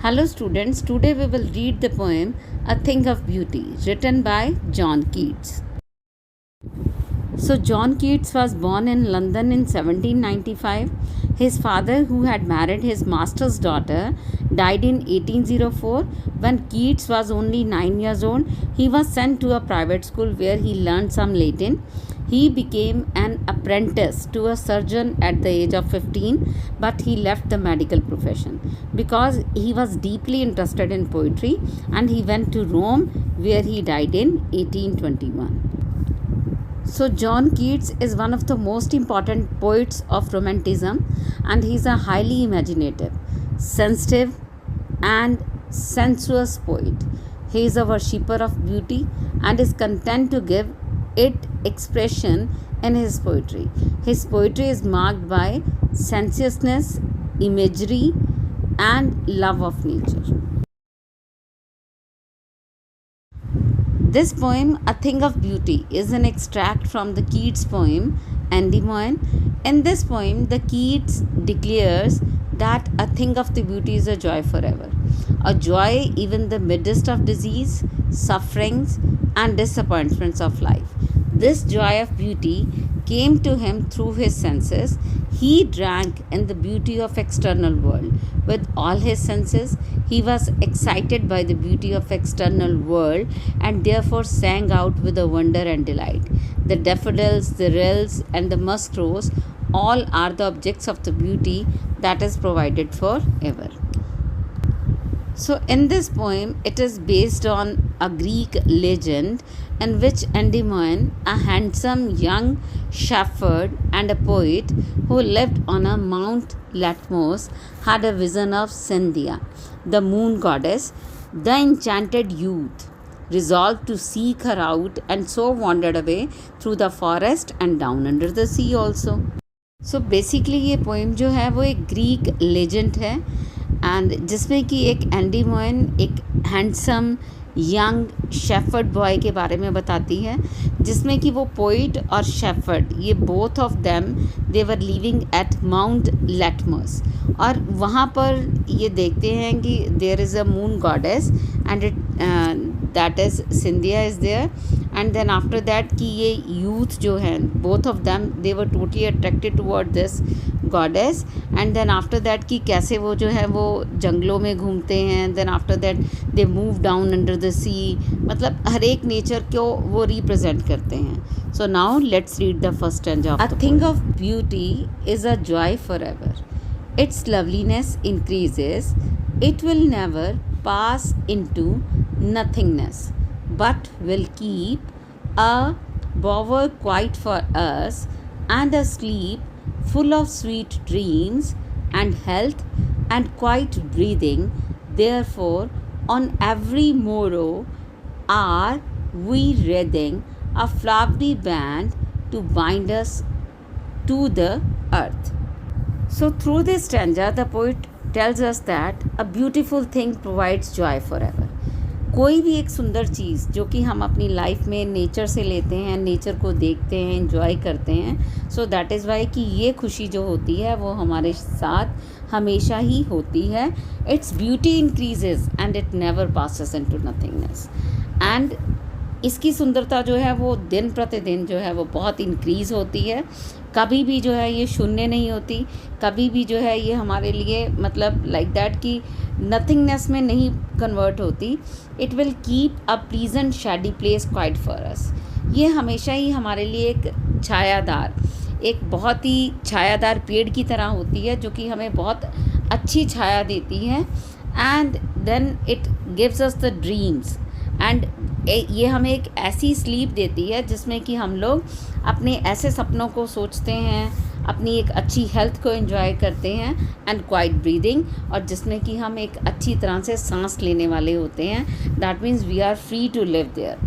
Hello students, today we will read the poem A Thing of Beauty written by John Keats. So John Keats was born in London in 1795. His father, who had married his master's daughter, died in 1804. When Keats was only 9 years old, he was sent to a private school where he learned some Latin. He became an apprentice to a surgeon at the age of 15, but he left the medical profession because he was deeply interested in poetry, and he went to Rome where he died in 1821. So, John Keats is one of the most important poets of Romanticism, and he is a highly imaginative, sensitive, and sensuous poet. He is a worshipper of beauty and is content to give it expression in his poetry. His poetry is marked by sensuousness, imagery, and love of nature. This poem, A Thing of Beauty, is an extract from the Keats poem Endymion. In this poem, the Keats declares that a thing of the beauty is a joy forever, a joy even in the midst of disease, sufferings, and disappointments of life. This joy of beauty came to him through his senses. He drank in the beauty of external world with all his senses. He was excited by the beauty of external world and therefore sang out with a wonder and delight. The daffodils, the rills, and the musk rose all are the objects of the beauty that is provided forever. So, in this poem, it is based on a Greek legend in which Endymion, a handsome young shepherd and a poet who lived on a Mount Latmos, had a vision of Cynthia, the moon goddess. The enchanted youth resolved to seek her out and so wandered away through the forest and down under the sea also. So basically ये poem जो है वो एक Greek legend है and जिसमें कि एक एंडीमोइन एक हैंडसम यंग शेफर्ड बॉय के बारे में बताती है, जिसमें कि वो पोइट और शेफर्ड ये both of them they were living at mount Latmus, और वहाँ पर ये देखते हैं कि there is a moon goddess and it that is Cynthia is there, and then after that कि ये यूथ जो है both of them they were totally attracted toward this goddess, and then after that कि कैसे वो जो है वो जंगलों में घूमते हैं, then after that they move down under the sea, मतलब हर एक नेचर को वो रिप्रेजेंट करते हैं. So now let's read the first stanza of a thing of beauty is a joy for ever. Its loveliness increases, it will never pass into nothingness, but will keep a bower quiet for us, and a sleep full of sweet dreams and health and quiet breathing. Therefore, on every morrow are we wreathing a flowery band to bind us to the earth. So, through this stanza, the poet tells us that a beautiful thing provides joy forever. कोई भी एक सुंदर चीज़ जो कि हम अपनी life में nature से लेते हैं, नेचर को देखते हैं, एंजॉय करते हैं, सो दैट इज़ वाई कि ये खुशी जो होती है वो हमारे साथ हमेशा ही होती है. Its beauty increases and it never passes into nothingness, and इसकी सुंदरता जो है वो दिन प्रतिदिन जो है वो बहुत इंक्रीज़ होती है. कभी भी जो है ये शून्य नहीं होती, कभी भी जो है ये हमारे लिए मतलब लाइक दैट कि नथिंगनेस में नहीं कन्वर्ट होती. It will keep a pleasant Shady place quiet for us. ये हमेशा ही हमारे लिए एक छायादार, एक बहुत ही छायादार पेड़ की तरह होती है जो कि हमें बहुत अच्छी छाया देती है. And then it gives us the dreams, and ये हमें एक ऐसी स्लीप देती है जिसमें कि हम लोग अपने ऐसे सपनों को सोचते हैं, अपनी एक अच्छी हेल्थ को एंजॉय करते हैं, एंड क्वाइट ब्रीदिंग, और जिसमें कि हम एक अच्छी तरह से सांस लेने वाले होते हैं. That means we are free to live there.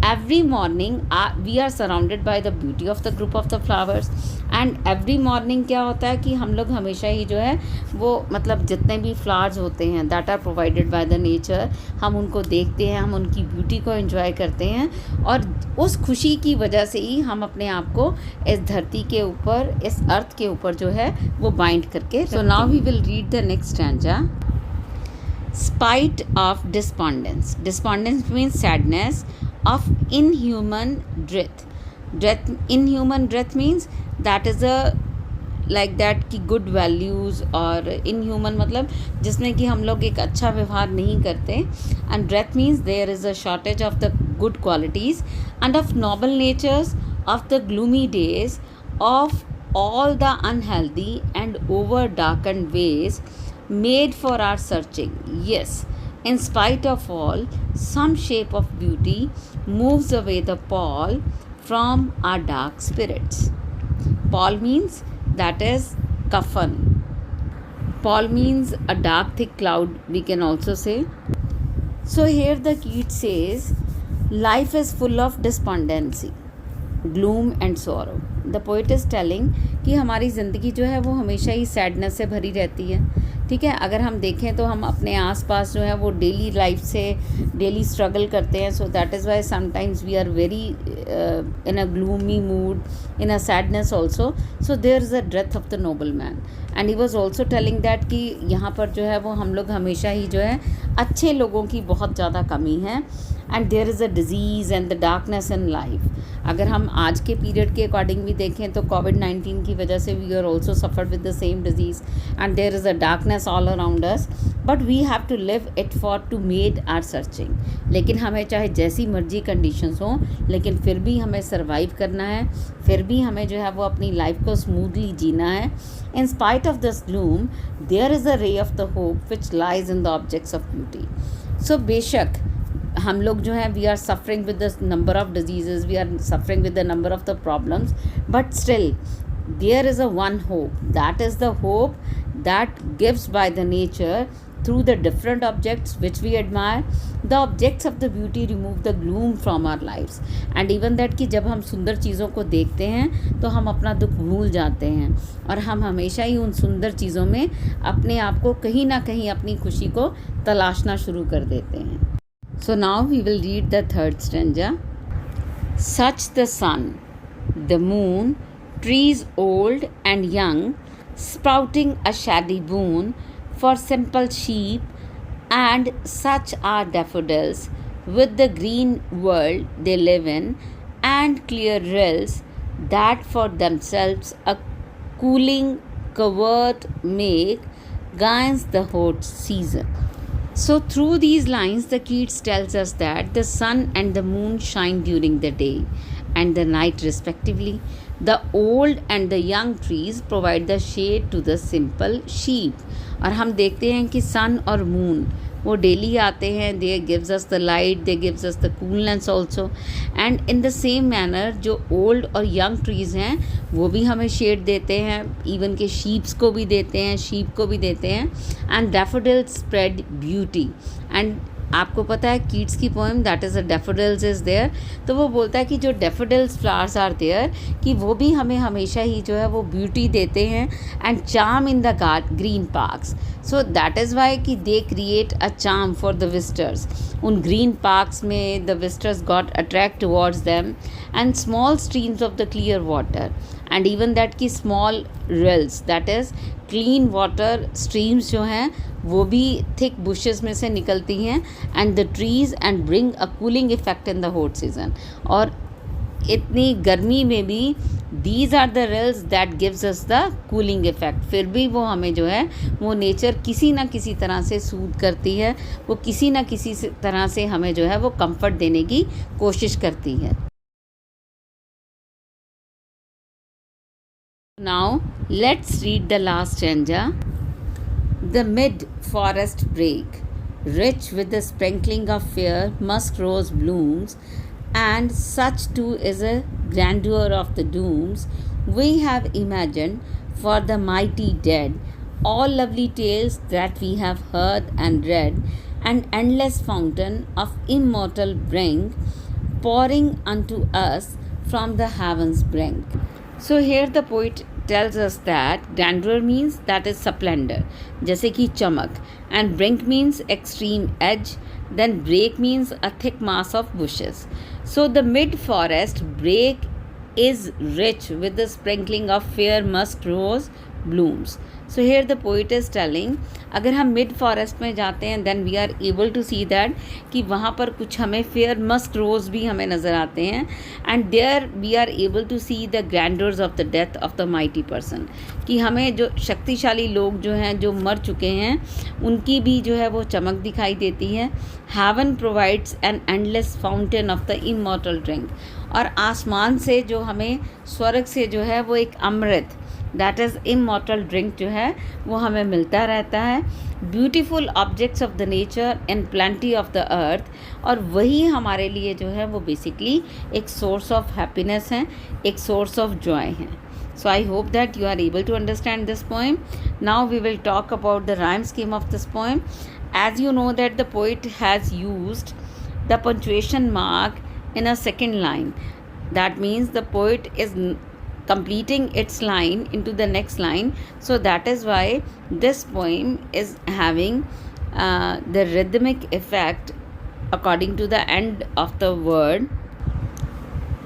Every morning we are surrounded by the beauty of the group of the flowers, and every morning क्या होता है कि हम लोग हमेशा ही जो है वो मतलब जितने भी फ्लावर्स होते हैं that are provided by the nature, हम उनको देखते हैं, हम उनकी ब्यूटी को एंजॉय करते हैं, और उस खुशी की वजह से ही हम अपने आप को इस धरती के ऊपर, इस अर्थ के ऊपर जो है वो बाइंड करके. So now we will read the next stanza. spite of despondence. Despondence means sadness of inhuman death. Inhuman death means that is a like that कि गुड वैल्यूज़, और इनह्यूमन मतलब जिसमें कि हम लोग एक अच्छा व्यवहार नहीं करते. And death means there is a shortage of the good qualities and of noble natures of the gloomy days of all the unhealthy and over darkened ways made for our searching. Yes, in spite of all, some shape of beauty moves away the pall from our dark spirits. Pall means that is kafan. Pall means a dark thick cloud, we can also say. So here the Keats says, life is full of despondency, gloom and sorrow. The poet is telling कि हमारी ज़िंदगी जो है वो हमेशा ही sadness से भरी रहती है. ठीक है, अगर हम देखें तो हम अपने आसपास जो है वो डेली लाइफ से डेली स्ट्रगल करते हैं. So that is why sometimes we are very in a gloomy mood, in a sadness also. So there is a death of the noble man. And he was also telling that कि यहाँ पर जो है वो हम लोग हमेशा ही जो है अच्छे लोगों की बहुत ज़्यादा कमी है. And there is a disease and the darkness in life. अगर हम आज के पीरियड के अकॉर्डिंग भी देखें तो कोविड-19 की वजह से we are also suffered with the same disease and there is a darkness all around us, but we have to live it for to made are searching. लेकिन हमें चाहे जैसी मर्जी कंडीशंस हों, लेकिन फिर भी हमें सर्वाइव करना है, फिर भी हमें जो है वो अपनी लाइफ को स्मूथली जीना है. In spite of this gloom there is a ray of the hope which lies in the objects of beauty. So बेशक हम लोग जो हैं we are suffering with the number of diseases, we are suffering with the number of the problems, but still there is a one hope, that is the hope that gives by the nature through the different objects which we admire. The objects of the beauty remove the gloom from our lives, and even that कि जब हम सुंदर चीज़ों को देखते हैं तो हम अपना दुख भूल जाते हैं और हम हमेशा ही उन सुंदर चीज़ों में अपने आप को कहीं ना कहीं अपनी खुशी को तलाशना शुरू कर देते हैं. So now we will read the third stanza. Such the sun, the moon, trees old and young, sprouting a shady boon for simple sheep, and such are daffodils with the green world they live in, and clear rills that for themselves a cooling covert make guides the hot season. So through these lines the Keats tells us that the sun and the moon shine during the day and the night respectively. The old and the young trees provide the shade to the simple sheep. और हम देखते हैं कि सन और moon वो daily आते हैं, they gives us the light, they gives us the coolness also. And in the same manner जो ओल्ड और यंग ट्रीज़ हैं वो भी हमें शेड देते हैं, इवन के शीप्स को भी देते हैं, शीप को भी देते हैं. And daffodils spread beauty. And आपको पता है कीट्स की poem that is a daffodils is there, तो वो बोलता है कि जो डैफोडिल्स फ्लावर्स आर देयर कि वो भी हमें हमेशा ही जो है वो ब्यूटी देते हैं and charm in the green parks. So that is why कि they create a charm for the visitors. उन ग्रीन पार्क्स में the visitors got attract towards them. And small streams of the clear water and even that की small rills that is clean water streams जो हैं वो भी thick bushes में से निकलती हैं. And the trees and bring a cooling effect in the hot season. और इतनी गर्मी में भी these are the rills that gives us the cooling effect. फिर भी वो हमें जो है वो नेचर किसी ना किसी तरह से सूद करती है, वो किसी ना किसी तरह से हमें जो है वो कंफर्ट देने की कोशिश करती है. Now let's read the last stanza. The mid-forest brake, rich with the sprinkling of fair musk rose blooms, and such too is a grandeur of the dooms we have imagined for the mighty dead. All lovely tales that we have heard and read, an endless fountain of immortal brink, pouring unto us from the heaven's brink. So here the poet tells us that grandeur means that is splendor, जैसे कि चमक, and brink means extreme edge, then brake means a thick mass of bushes. So the mid-forest brake is rich with the sprinkling of fair musk rose blooms. So here the poet is telling, अगर हम mid forest में जाते हैं then we are able to see that कि वहाँ पर कुछ हमें फेयर मस्क रोज भी हमें नज़र आते हैं, and there we are able to see the grandeurs of the death of the mighty person, कि हमें जो शक्तिशाली लोग जो हैं जो मर चुके हैं उनकी भी जो है वो चमक दिखाई देती है. Heaven provides an endless fountain of the immortal drink, और आसमान से जो हमें स्वर्ग से जो है वो एक अमृत दैट इज़ इमॉर्टल ड्रिंक जो है वो हमें मिलता रहता है. Beautiful objects of the nature and plenty of the earth, और वही हमारे लिए जो है वो बेसिकली एक सोर्स ऑफ हैप्पीनेस है, एक सोर्स ऑफ जॉय है. So I hope that you are able to understand this poem. Now we will talk about the rhyme scheme of this poem. As you know that the poet has used the punctuation mark in a second line. That means the poet is completing its line into the next line. So that is why this poem is having the rhythmic effect according to the end of the word